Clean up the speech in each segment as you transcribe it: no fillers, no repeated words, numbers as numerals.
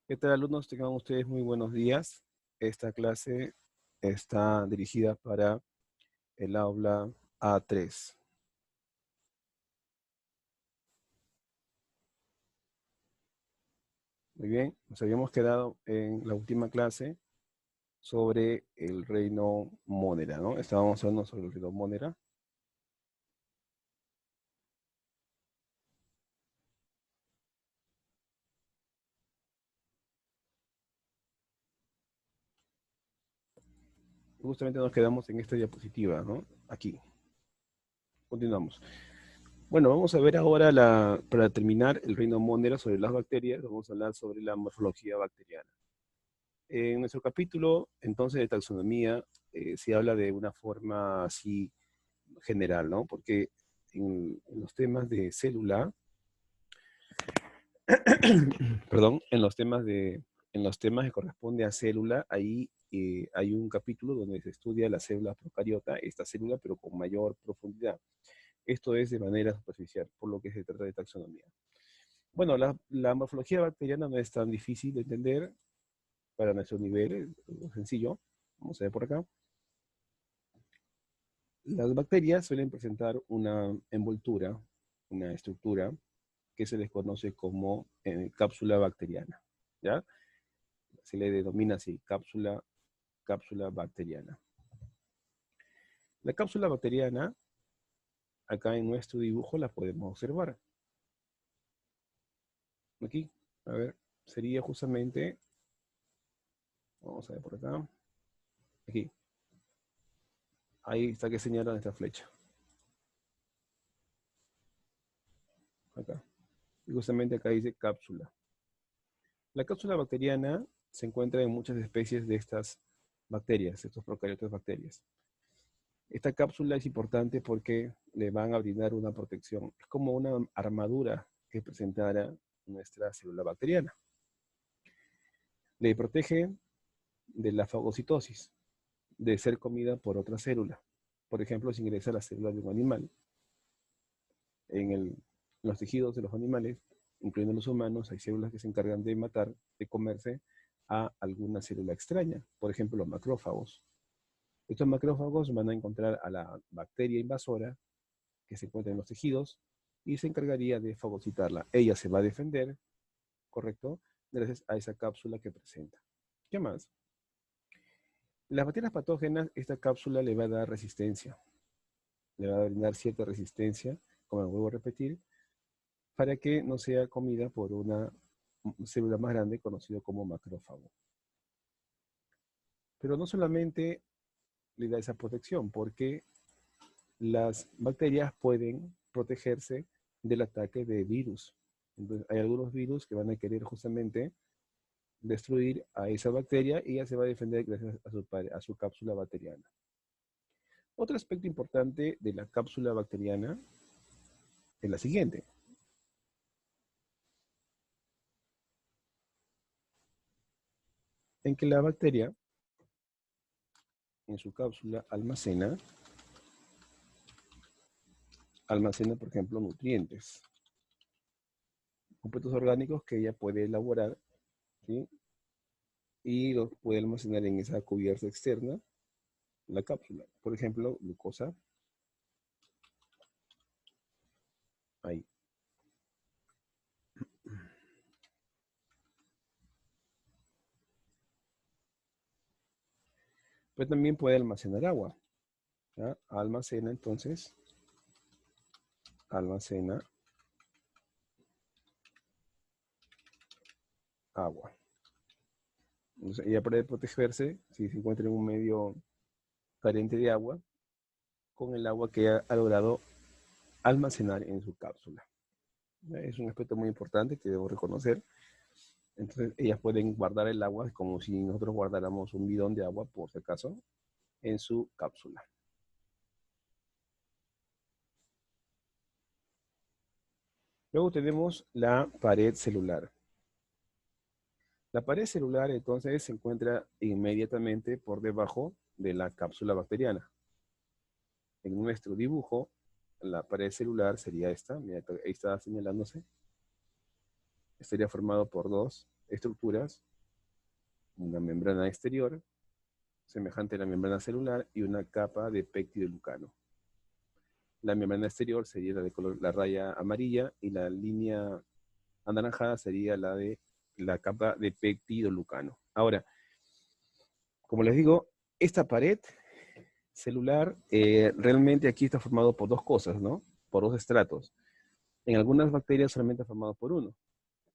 ¿Qué tal, alumnos? Tengan ustedes muy buenos días. Esta clase está dirigida para el aula A3. Muy bien, nos habíamos quedado en la última clase sobre el reino Mónera, ¿no? Estábamos hablando sobre el reino Mónera. Justamente nos quedamos en esta diapositiva, ¿no? Aquí. Continuamos. Bueno, vamos a ver ahora, para terminar, el reino Mónera sobre las bacterias. Vamos a hablar sobre la morfología bacteriana. En nuestro capítulo, entonces, de taxonomía, se habla de una forma así general, ¿no? Porque en los temas de célula, perdón, en los temas que corresponde a célula, ahí hay un capítulo donde se estudia la célula procariota, esta célula, pero con mayor profundidad. Esto es de manera superficial, por lo que se trata de taxonomía. Bueno, la morfología bacteriana no es tan difícil de entender para nuestro nivel, es sencillo. Vamos a ver por acá. Las bacterias suelen presentar una envoltura, una estructura que se les conoce como cápsula bacteriana, ¿ya? Se le denomina así, cápsula bacteriana. La cápsula bacteriana, acá en nuestro dibujo la podemos observar. Aquí, a ver, sería justamente, vamos a ver por acá, aquí. Ahí está que señala nuestra flecha. Acá. Y justamente acá dice cápsula. La cápsula bacteriana se encuentra en muchas especies de estas bacterias, estos procariotas bacterias. Esta cápsula es importante porque le van a brindar una protección. Es como una armadura que presentara nuestra célula bacteriana. Le protege de la fagocitosis, de ser comida por otra célula. Por ejemplo, si ingresa a la célula de un animal, en los tejidos de los animales, incluyendo los humanos, hay células que se encargan de matar, de comerse a alguna célula extraña. Por ejemplo, los macrófagos. Estos macrófagos van a encontrar a la bacteria invasora que se encuentra en los tejidos y se encargaría de fagocitarla. Ella se va a defender, ¿correcto? Gracias a esa cápsula que presenta. ¿Qué más? Las bacterias patógenas, esta cápsula le va a dar resistencia. Le va a brindar cierta resistencia, como lo vuelvo a repetir, para que no sea comida por una célula más grande conocido como macrófago. Pero no solamente le da esa protección, porque las bacterias pueden protegerse del ataque de virus. Entonces, hay algunos virus que van a querer justamente destruir a esa bacteria y ella se va a defender gracias a su cápsula bacteriana. Otro aspecto importante de la cápsula bacteriana es la siguiente. En que la bacteria en su cápsula almacena, por ejemplo, nutrientes, compuestos orgánicos que ella puede elaborar, ¿sí? Y los puede almacenar en esa cubierta externa, la cápsula. Por ejemplo, glucosa, ahí. Pero también puede almacenar agua, ¿ya? Almacena entonces, almacena agua. Entonces, ella puede protegerse si se encuentra en un medio carente de agua con el agua que ha logrado almacenar en su cápsula. Es un aspecto muy importante que debo reconocer. Entonces, ellas pueden guardar el agua como si nosotros guardáramos un bidón de agua, por si acaso, en su cápsula. Luego tenemos la pared celular. La pared celular entonces se encuentra inmediatamente por debajo de la cápsula bacteriana. En nuestro dibujo, la pared celular sería esta, mira, ahí está señalándose. estaría formado por dos estructuras, una membrana exterior, semejante a la membrana celular, y una capa de péptido-glucano. La membrana exterior sería la de color, la raya amarilla, y la línea anaranjada sería la de la capa de péptido-glucano. Ahora, como les digo, esta pared celular realmente aquí está formado por dos cosas, ¿no? Por dos estratos. En algunas bacterias solamente está formado por uno.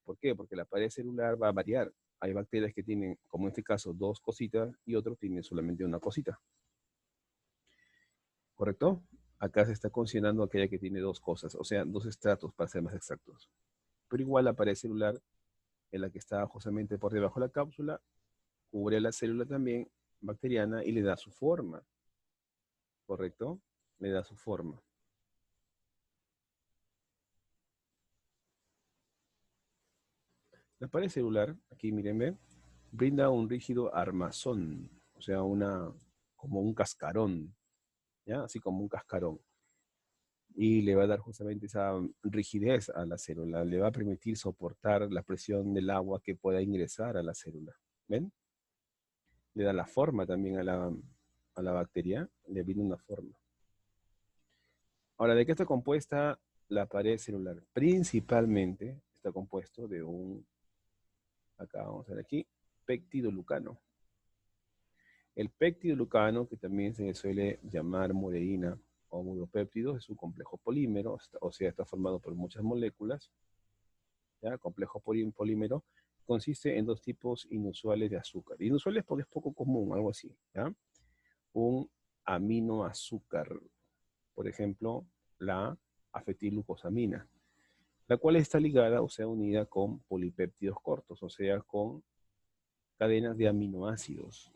¿Por qué? Porque la pared celular va a variar. Hay bacterias que tienen, como en este caso, dos cositas y otros tienen solamente una cosita. ¿Correcto? Acá se está considerando aquella que tiene dos cosas, o sea, dos estratos para ser más exactos. Pero igual la pared celular, en la que está justamente por debajo de la cápsula, cubre la célula también bacteriana y le da su forma. ¿Correcto? Le da su forma. La pared celular, aquí mírenme, brinda un rígido armazón, o sea, como un cascarón, ¿ya? Así como un cascarón. Y le va a dar justamente esa rigidez a la célula, le va a permitir soportar la presión del agua que pueda ingresar a la célula. ¿Ven? Le da la forma también a la bacteria, le brinda una forma. Ahora, ¿de qué está compuesta la pared celular? Principalmente está compuesto de acá vamos a ver aquí, péptidoglucano. El péptidoglucano, que también se le suele llamar mureína o muropéptidos, es un complejo polímero, o sea, está formado por muchas moléculas. ¿Ya? Complejo polímero consiste en dos tipos inusuales de azúcar. Inusuales porque es poco común, algo así. ¿Ya? Un aminoazúcar, por ejemplo, la acetilglucosamina, la cual está ligada o sea unida con polipéptidos cortos, o sea, con cadenas de aminoácidos.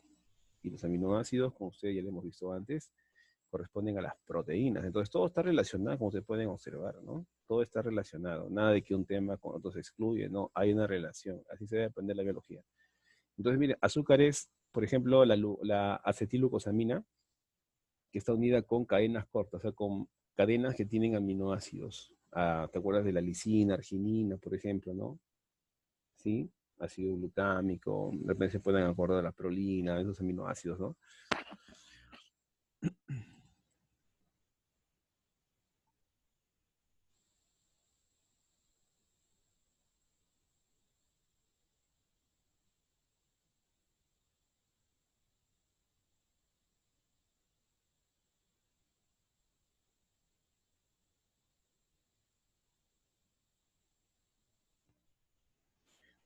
Y los aminoácidos, como ustedes ya lo hemos visto antes, corresponden a las proteínas. Entonces todo está relacionado, como se pueden observar, ¿no? Todo está relacionado. Nada de que un tema con otro se excluye, no, hay una relación. Así se debe aprender la biología. Entonces, mire, azúcares, por ejemplo, la acetilglucosamina, que está unida con cadenas cortas, o sea, con cadenas que tienen aminoácidos. Ah, ¿te acuerdas de la lisina, arginina, por ejemplo, no? ¿Sí? Ácido glutámico, de repente se pueden acordar de la prolina, esos aminoácidos, ¿no?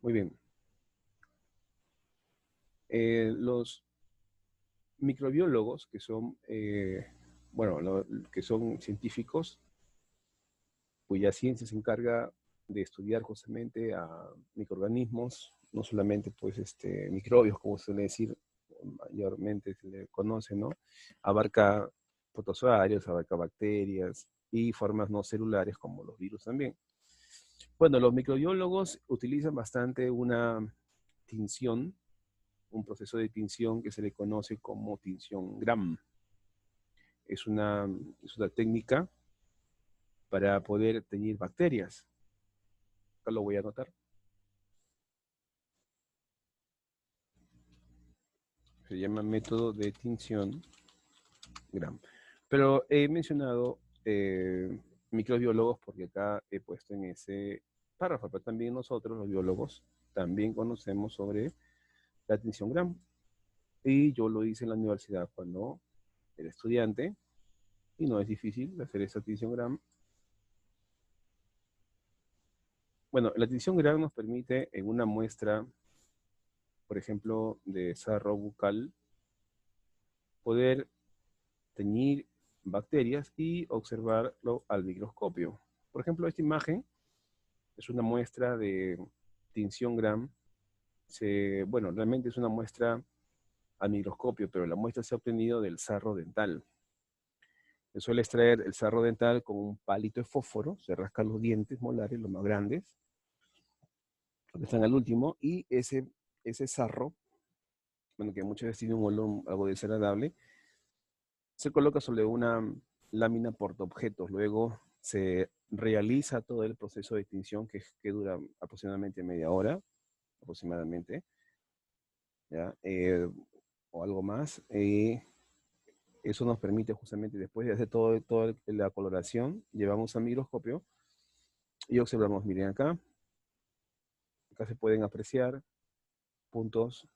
Muy bien. Los microbiólogos, que son, bueno, que son científicos cuya ciencia se encarga de estudiar justamente a microorganismos, no solamente pues microbios, como se suele decir, mayormente se le conoce, ¿no? Abarca protozoarios, abarca bacterias y formas no celulares como los virus también. Bueno, los microbiólogos utilizan bastante una tinción, un proceso de tinción que se le conoce como tinción Gram. Es una técnica para poder teñir bacterias. Acá lo voy a anotar. Se llama método de tinción Gram. Pero he mencionado microbiólogos porque acá he puesto en ese párrafo, pero también nosotros, los biólogos, también conocemos sobre la tinción Gram. Y yo lo hice en la universidad cuando era estudiante, y no es difícil hacer esa tinción Gram. Bueno, la tinción Gram nos permite en una muestra, por ejemplo, de sarro bucal, poder teñir bacterias y observarlo al microscopio. Por ejemplo, esta imagen es una muestra de tinción Gram. Bueno, realmente es una muestra al microscopio, pero la muestra se ha obtenido del sarro dental. Se suele extraer el sarro dental con un palito de fósforo, se rascan los dientes molares, los más grandes, los que están al último, y ese sarro, bueno, que muchas veces tiene un olor algo desagradable, se coloca sobre una lámina portaobjetos. Luego se realiza todo el proceso de tinción que dura aproximadamente media hora, aproximadamente, ¿ya? O algo más. Eso nos permite justamente, después de hacer toda la coloración, llevamos al microscopio y observamos, miren acá se pueden apreciar puntos,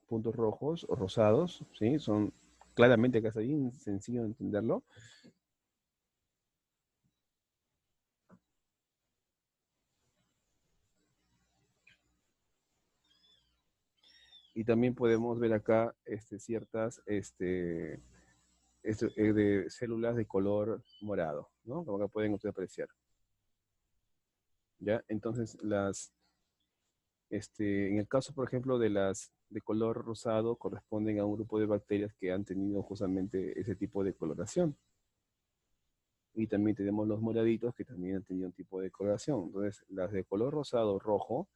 puntos rojos o rosados, ¿sí? Son claramente acá está bien sencillo de entenderlo. Y también podemos ver acá ciertas de células de color morado, ¿no? Como acá pueden ustedes apreciar. ¿Ya? Entonces, en el caso, por ejemplo, de las de color rosado, corresponden a un grupo de bacterias que han tenido justamente ese tipo de coloración. Y también tenemos los moraditos que también han tenido un tipo de coloración. Entonces, las de color rosado rojo,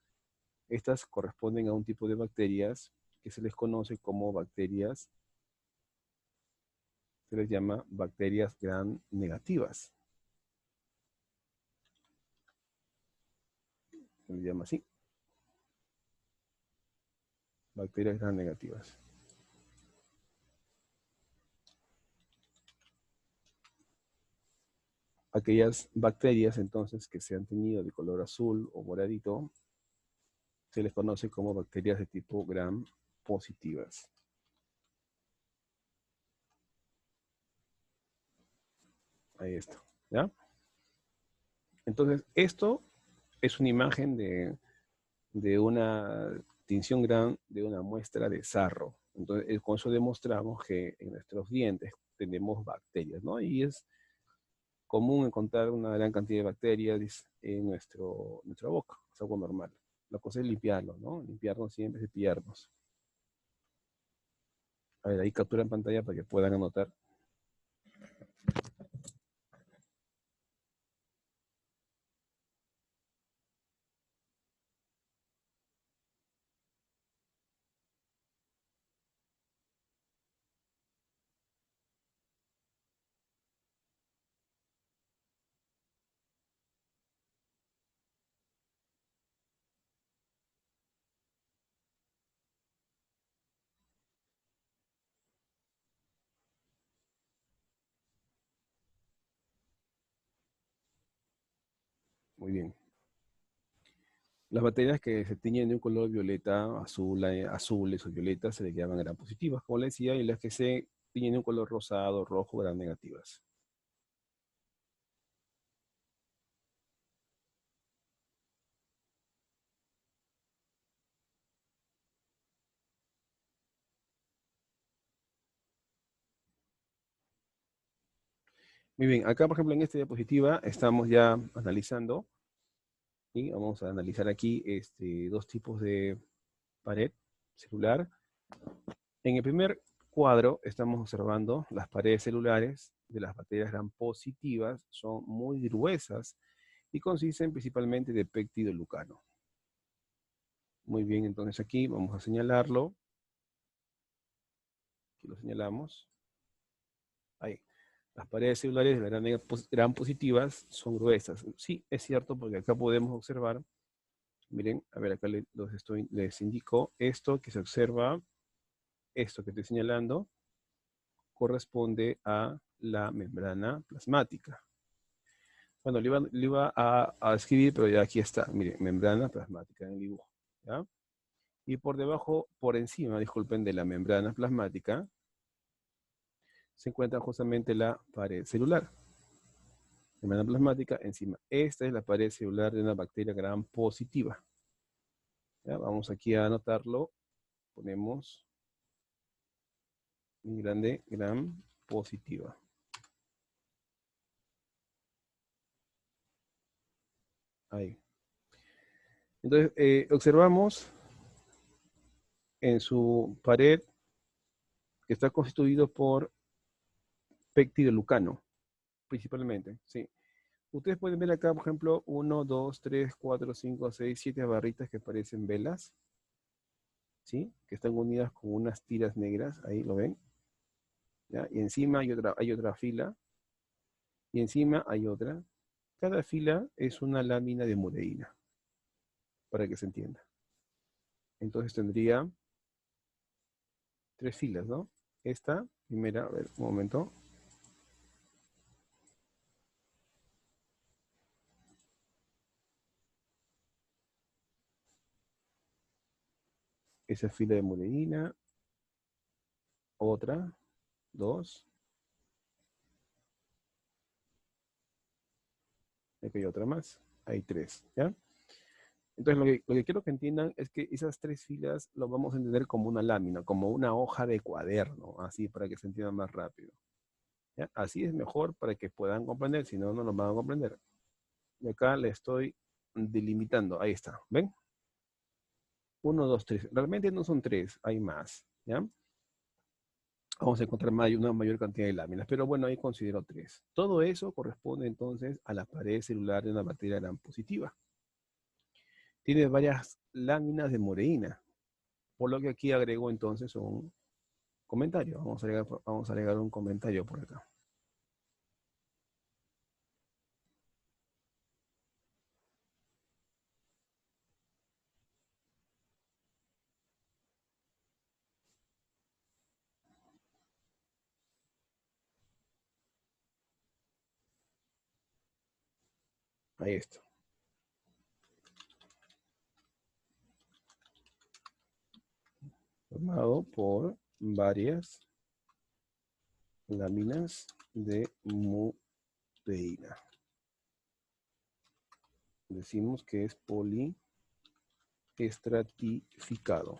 estas corresponden a un tipo de bacterias que se les conoce como bacterias, se les llama bacterias gram negativas. Se les llama así, bacterias gram negativas. Aquellas bacterias entonces que se han teñido de color azul o moradito, se les conoce como bacterias de tipo gram positivas. Ahí está, ¿ya? Entonces, esto es una imagen de una tinción gram de una muestra de sarro. Entonces, con eso demostramos que en nuestros dientes tenemos bacterias, ¿no? Y es común encontrar una gran cantidad de bacterias en nuestra boca, es algo normal. La cosa es limpiarlo, ¿no? Limpiarnos siempre, cepillarnos. A ver, ahí captura en pantalla para que puedan anotar. Muy bien. Las bacterias que se tiñen de un color violeta, azules o violetas se les llaman gram positivas, como les decía, y las que se tiñen de un color rosado, rojo, gram negativas. Muy bien, acá por ejemplo en esta diapositiva estamos ya analizando, y vamos a analizar aquí dos tipos de pared celular. En el primer cuadro estamos observando las paredes celulares de las bacterias gram positivas, son muy gruesas y consisten principalmente de péptido lucano. Muy bien, entonces aquí vamos a señalarlo. Aquí lo señalamos. Ahí. Las paredes celulares de la gram positivas son gruesas. Sí, es cierto, porque acá podemos observar, miren, a ver, acá les indico esto que se observa, esto que estoy señalando, corresponde a la membrana plasmática. Bueno, le iba a escribir, pero ya aquí está, miren, membrana plasmática en el dibujo, ¿ya? Y por debajo, por encima, disculpen, de la membrana plasmática, se encuentra justamente la pared celular. Membrana plasmática encima. Esta es la pared celular de una bacteria gram positiva. ¿Ya? Vamos aquí a anotarlo. Ponemos en grande gram positiva. Ahí. Entonces, observamos en su pared que está constituido por péptido lucano, principalmente. ¿Sí? Ustedes pueden ver acá, por ejemplo, 1, 2, 3, 4, 5, 6, 7 barritas que parecen velas, ¿sí? Que están unidas con unas tiras negras, ahí lo ven. ¿Ya? Y encima hay otra fila, y encima hay otra, cada fila es una lámina de mureína, para que se entienda. Entonces tendría 3 filas, ¿no? Esta primera, a ver, un momento. Esa fila de mureína, otra, 2, aquí hay otra más, hay 3, ¿ya? Entonces lo que quiero que entiendan es que esas 3 filas lo vamos a entender como una lámina, como una hoja de cuaderno, así para que se entienda más rápido. ¿Ya? Así es mejor para que puedan comprender, si no, no lo van a comprender. Y acá le estoy delimitando, ahí está, ¿ven? 1, 2, 3. Realmente no son 3, hay más, ¿ya? Vamos a encontrar una mayor cantidad de láminas, pero bueno, ahí considero 3. Todo eso corresponde entonces a la pared celular de una batería gran positiva. Tiene varias láminas de moreína, por lo que aquí agrego entonces un comentario. Vamos a agregar un comentario por acá. Ahí está. Formado por varias láminas de mureína. Decimos que es poliestratificado.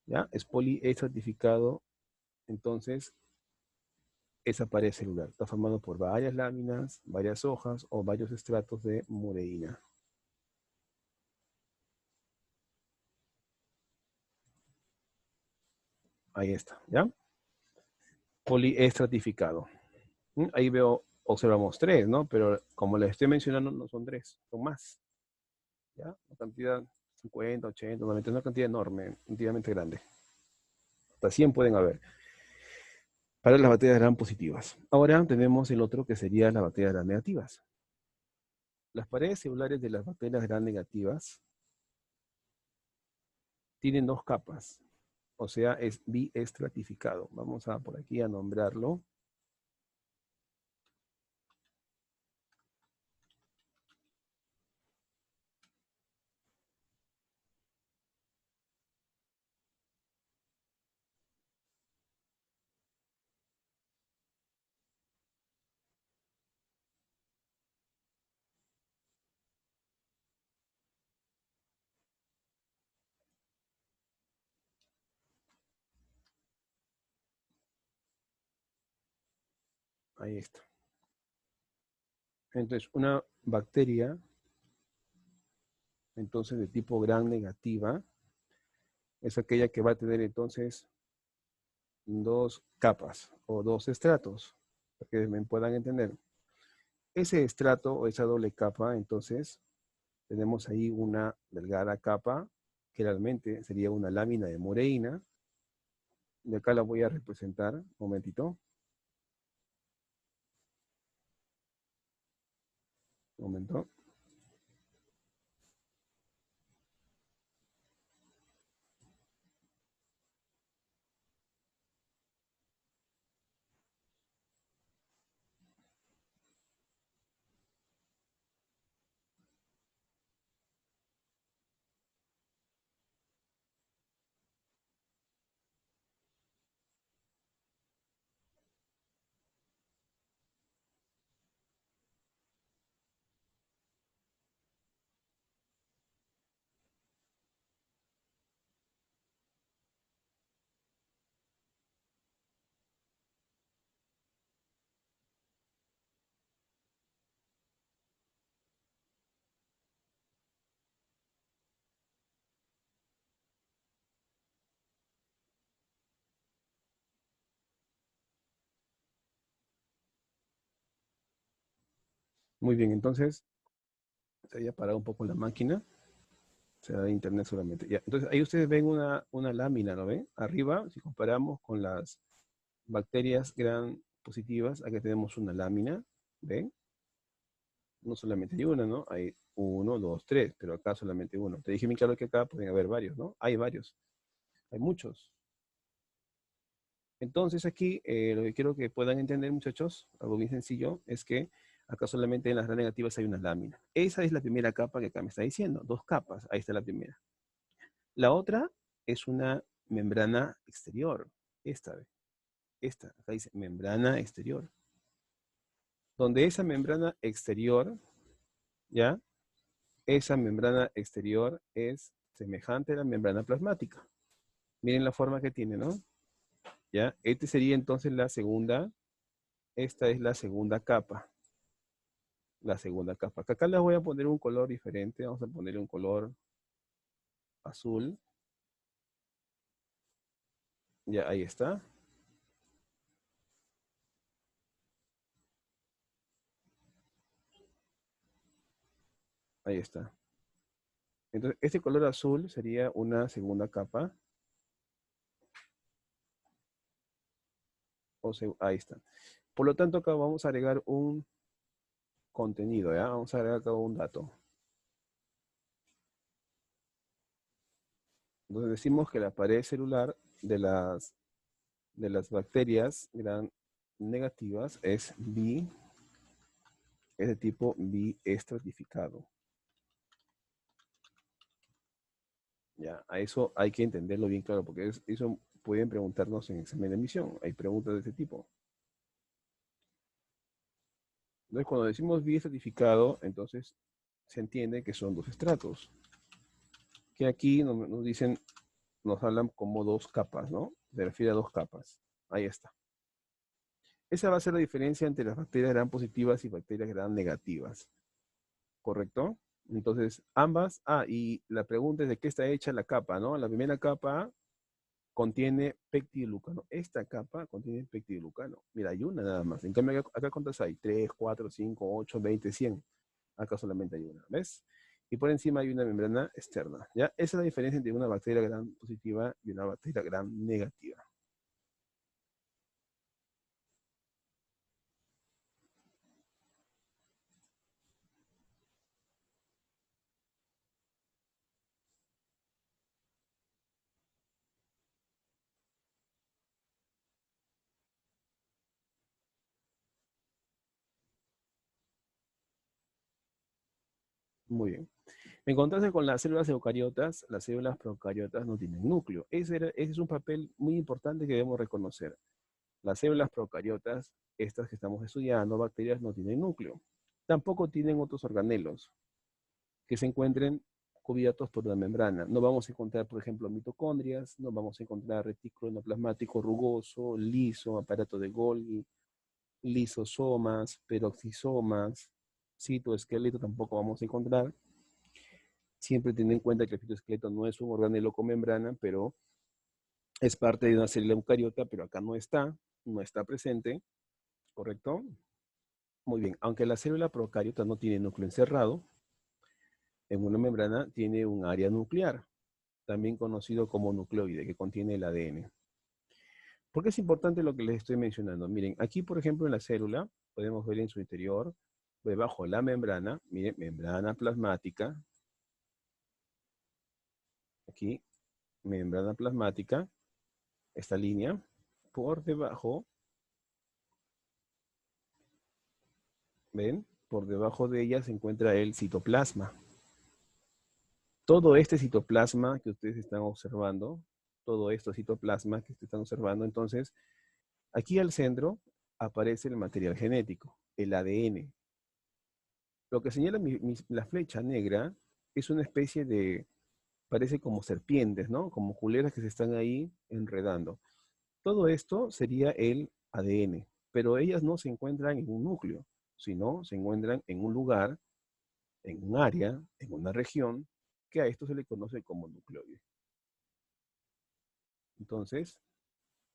¿Ya? Es poliestratificado, entonces esa pared celular está formado por varias láminas, varias hojas o varios estratos de mureína. Ahí está, ¿ya? Poliestratificado. Ahí observamos 3, ¿no? Pero como les estoy mencionando, no son 3, son más. ¿Ya? Una cantidad 50, 80, 90, una cantidad enorme, relativamente grande. Hasta 100 pueden haber. Para las baterías gran positivas. Ahora tenemos el otro que sería las baterías gran negativas. Las paredes celulares de las baterías gran negativas tienen 2 capas. O sea, es biestratificado. Vamos a por aquí a nombrarlo. Ahí está. Entonces, una bacteria, entonces de tipo gran negativa, es aquella que va a tener entonces 2 capas o 2 estratos, para que me puedan entender. Ese estrato o esa doble capa, entonces, tenemos ahí una delgada capa, que realmente sería una lámina de mureína. De acá la voy a representar, un momentito. Un momento. Muy bien, entonces, se había parado un poco la máquina. Se da de internet solamente. Ya, entonces, ahí ustedes ven una lámina, ¿no ven? Arriba, si comparamos con las bacterias gran positivas, aquí tenemos una lámina, ¿ven? No solamente hay una, ¿no? Hay uno, dos, tres, pero acá solamente uno. Te dije bien claro que acá pueden haber varios, ¿no? Hay varios, hay muchos. Entonces aquí lo que quiero que puedan entender, muchachos, algo bien sencillo, es que acá solamente en las gram negativas hay una lámina. Esa es la primera capa que acá me está diciendo. Dos capas, ahí está la primera. La otra es una membrana exterior. Esta, acá dice membrana exterior. Donde esa membrana exterior, ¿ya? Esa membrana exterior es semejante a la membrana plasmática. Miren la forma que tiene, ¿no? ¿Ya? Este sería entonces la segunda, esta es la segunda capa. La segunda capa. Acá les voy a poner un color diferente. Vamos a ponerle un color azul. Ya, ahí está. Ahí está. Entonces, este color azul sería una segunda capa. Ahí está. Por lo tanto, acá vamos a agregar un contenido, ¿ya? Vamos a agregar acá un dato. Entonces decimos que la pared celular de las bacterias gram negativas es de tipo bi-estratificado. Ya, a eso hay que entenderlo bien claro, porque eso pueden preguntarnos en examen de admisión. Hay preguntas de este tipo. Entonces, cuando decimos bi-estratificado, entonces se entiende que son dos estratos. Que aquí nos dicen, nos hablan como dos capas, ¿no? Se refiere a dos capas. Ahí está. Esa va a ser la diferencia entre las bacterias gram positivas y bacterias gram negativas. ¿Correcto? Entonces, ambas, y la pregunta es de qué está hecha la capa, ¿no? La primera capa contiene pectidoglucano. Esta capa contiene pectidoglucano. Mira, hay una nada más. En cambio, acá ¿cuántas hay? 3, 4, 5, 8, 20, 100. Acá solamente hay una, ¿ves? Y por encima hay una membrana externa, ¿ya? Esa es la diferencia entre una bacteria gram positiva y una bacteria gram negativa. Muy bien. En contraste con las células eucariotas, las células procariotas no tienen núcleo. Ese es un papel muy importante que debemos reconocer. Las células procariotas, estas que estamos estudiando, bacterias, no tienen núcleo. Tampoco tienen otros organelos que se encuentren cubiertos por una membrana. No vamos a encontrar, por ejemplo, mitocondrias, no vamos a encontrar retículo endoplasmático rugoso, liso, aparato de Golgi, lisosomas, peroxisomas, citoesqueleto tampoco vamos a encontrar. Siempre ten en cuenta que el citoesqueleto no es un organelo con membrana, pero es parte de una célula eucariota, pero acá no está presente, ¿correcto? Muy bien, aunque la célula procariota no tiene núcleo encerrado, en una membrana tiene un área nuclear, también conocido como nucleoide, que contiene el ADN. ¿Por qué es importante lo que les estoy mencionando? Miren, aquí por ejemplo en la célula, podemos ver en su interior, debajo de la membrana, miren, membrana plasmática, aquí, membrana plasmática, esta línea, por debajo, ¿ven? Por debajo de ella se encuentra el citoplasma. Todo este citoplasma que ustedes están observando, todo esto citoplasma que ustedes están observando, entonces, aquí al centro aparece el material genético, el ADN. Lo que señala la flecha negra es una especie de, parece como serpientes, ¿no? Como culeras que se están ahí enredando. Todo esto sería el ADN, pero ellas no se encuentran en un núcleo, sino se encuentran en un lugar, en un área, en una región, que a esto se le conoce como nucleoide. Entonces,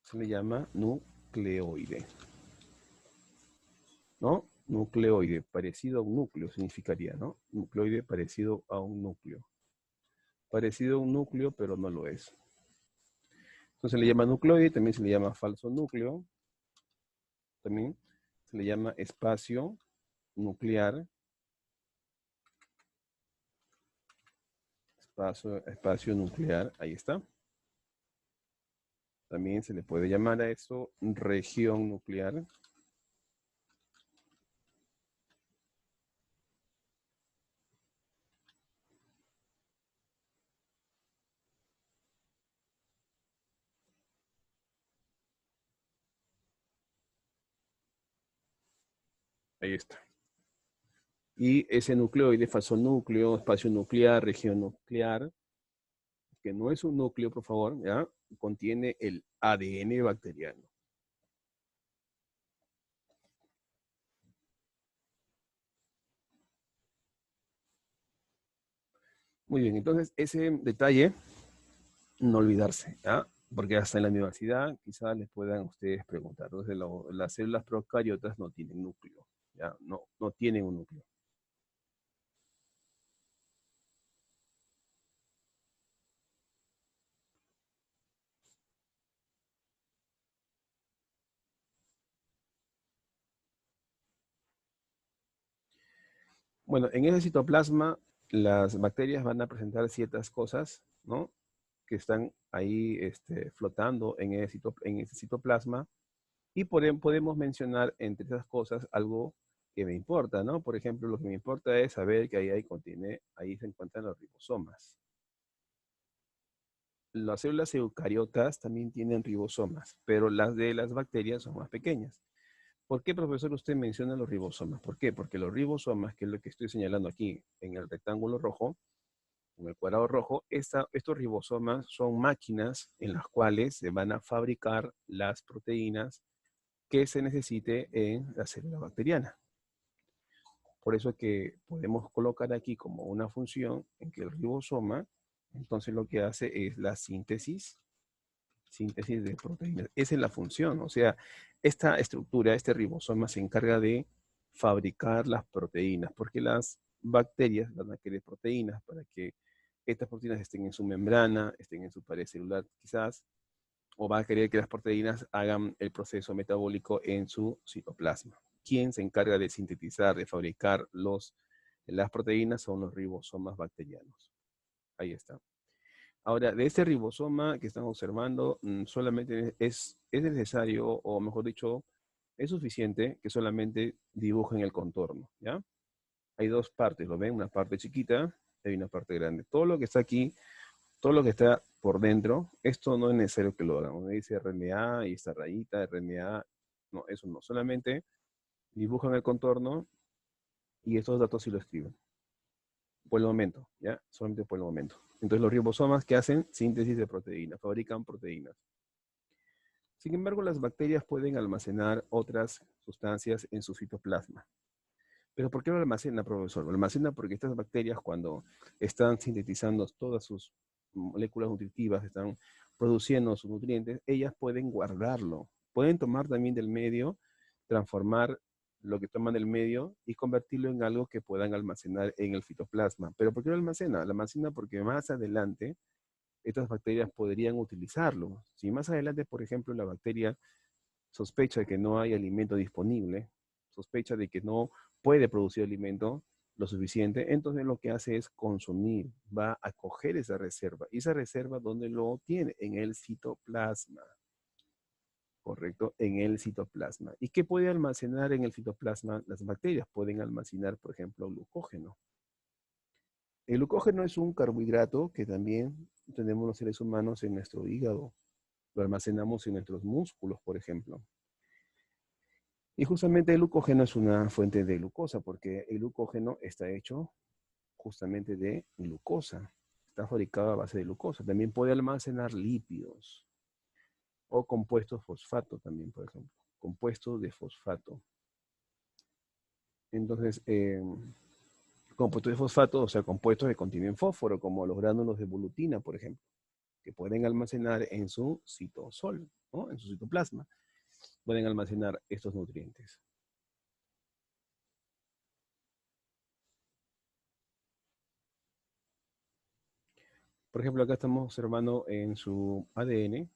se le llama nucleoide, ¿no? Nucleoide, parecido a un núcleo significaría, ¿no? Nucleoide parecido a un núcleo. Parecido a un núcleo, pero no lo es. Entonces se le llama nucleoide, también se le llama falso núcleo, también se le llama espacio nuclear, espacio nuclear, ahí está. También se le puede llamar a esto región nuclear. Ahí está. Y ese nucleoide, fasonúcleo, espacio nuclear, región nuclear, que no es un núcleo, por favor, ¿ya? Contiene el ADN bacteriano. Muy bien, entonces ese detalle, no olvidarse, ¿ya? Porque hasta en la universidad quizás les puedan ustedes preguntar. Entonces las células procariotas no tienen núcleo, ¿ya? No tienen un núcleo. Bueno, en ese citoplasma las bacterias van a presentar ciertas cosas, ¿no? Que están ahí flotando en ese citoplasma. Y podemos mencionar entre esas cosas algo que me importa, ¿no? Por ejemplo, lo que me importa es saber que ahí se encuentran los ribosomas. Las células eucariotas también tienen ribosomas, pero las de las bacterias son más pequeñas. ¿Por qué, profesor, usted menciona los ribosomas? ¿Por qué? Porque los ribosomas, que es lo que estoy señalando aquí en el rectángulo rojo, en el cuadrado rojo, estos ribosomas son máquinas en las cuales se van a fabricar las proteínas que se necesite en la célula bacteriana. Por eso es que podemos colocar aquí como una función en que el ribosoma, entonces lo que hace es la síntesis de proteínas. Esa es la función, o sea, esta estructura, este ribosoma se encarga de fabricar las proteínas, porque las bacterias van a querer proteínas para que estas proteínas estén en su membrana, estén en su pared celular quizás, o va a querer que las proteínas hagan el proceso metabólico en su citoplasma. ¿Quién se encarga de sintetizar, de fabricar las proteínas? Son los ribosomas bacterianos. Ahí está. Ahora, de este ribosoma que estamos observando, solamente es necesario, o mejor dicho, es suficiente que solamente dibujen el contorno, ¿ya? Hay dos partes, ¿lo ven? Una parte chiquita y una parte grande. Todo lo que está aquí, todo lo que está por dentro, esto no es necesario que lo hagan. Uno dice RNA y esta rayita, RNA, no, eso no. Solamente dibujan el contorno y estos datos sí lo escriben. Por el momento, ¿ya? Solamente por el momento. Entonces los ribosomas que hacen síntesis de proteínas, fabrican proteínas. Sin embargo, las bacterias pueden almacenar otras sustancias en su citoplasma. ¿Pero por qué lo almacena, profesor? Lo almacena porque estas bacterias, cuando están sintetizando todas sus moléculas nutritivas, están produciendo sus nutrientes, ellas pueden guardarlo. Pueden tomar también del medio, transformar lo que toman del medio y convertirlo en algo que puedan almacenar en el citoplasma. ¿Pero por qué lo almacena? Lo almacena porque más adelante estas bacterias podrían utilizarlo. Si más adelante, por ejemplo, la bacteria sospecha de que no hay alimento disponible, sospecha de que no puede producir alimento lo suficiente, entonces lo que hace es consumir, va a coger esa reserva. ¿Y esa reserva dónde lo tiene? En el citoplasma. ¿Correcto? En el citoplasma. ¿Y qué puede almacenar en el citoplasma? Las bacterias pueden almacenar, por ejemplo, glucógeno. El glucógeno es un carbohidrato que también tenemos los seres humanos en nuestro hígado. Lo almacenamos en nuestros músculos, por ejemplo. Y justamente el glucógeno es una fuente de glucosa, porque el glucógeno está hecho justamente de glucosa. Está fabricado a base de glucosa. También puede almacenar lípidos o compuestos fosfato también, por ejemplo. Compuestos de fosfato. Entonces, compuestos de fosfato, o sea, compuestos que contienen fósforo, como los gránulos de volutina, por ejemplo, que pueden almacenar en su citosol, ¿no? En su citoplasma. Pueden almacenar estos nutrientes. Por ejemplo, acá estamos observando en su ADN.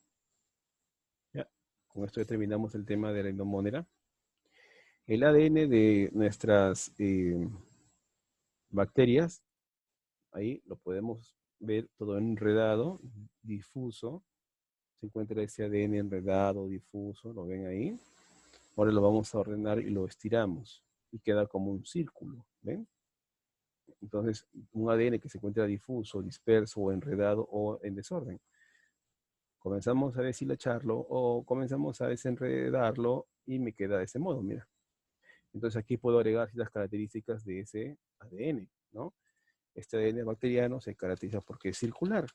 Ya, con esto ya terminamos el tema de la endomónera. El ADN de nuestras bacterias, ahí lo podemos ver todo enredado, difuso. Se encuentra ese ADN enredado, difuso, ¿lo ven ahí? Ahora lo vamos a ordenar y lo estiramos. Y queda como un círculo, ¿ven? Entonces, un ADN que se encuentra difuso, disperso o enredado o en desorden. Comenzamos a deshilacharlo o comenzamos a desenredarlo y me queda de ese modo, mira. Entonces aquí puedo agregar ciertas características de ese ADN, ¿no? Este ADN bacteriano se caracteriza porque es circular,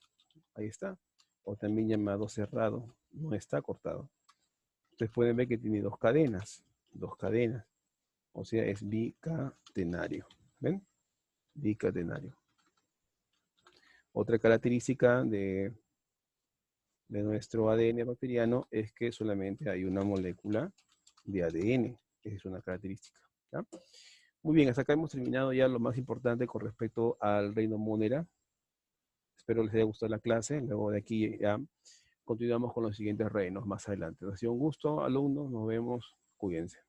ahí está, o también llamado cerrado, no está cortado. Ustedes pueden ver que tiene dos cadenas, o sea, es bicatenario, ¿ven? Bicatenario. Otra característica de nuestro ADN bacteriano es que solamente hay una molécula de ADN. Esa es una característica, ¿ya? Muy bien, hasta acá hemos terminado ya lo más importante con respecto al reino Monera. Espero les haya gustado la clase. Luego de aquí ya continuamos con los siguientes reinos más adelante. Ha sido un gusto, alumnos. Nos vemos. Cuídense.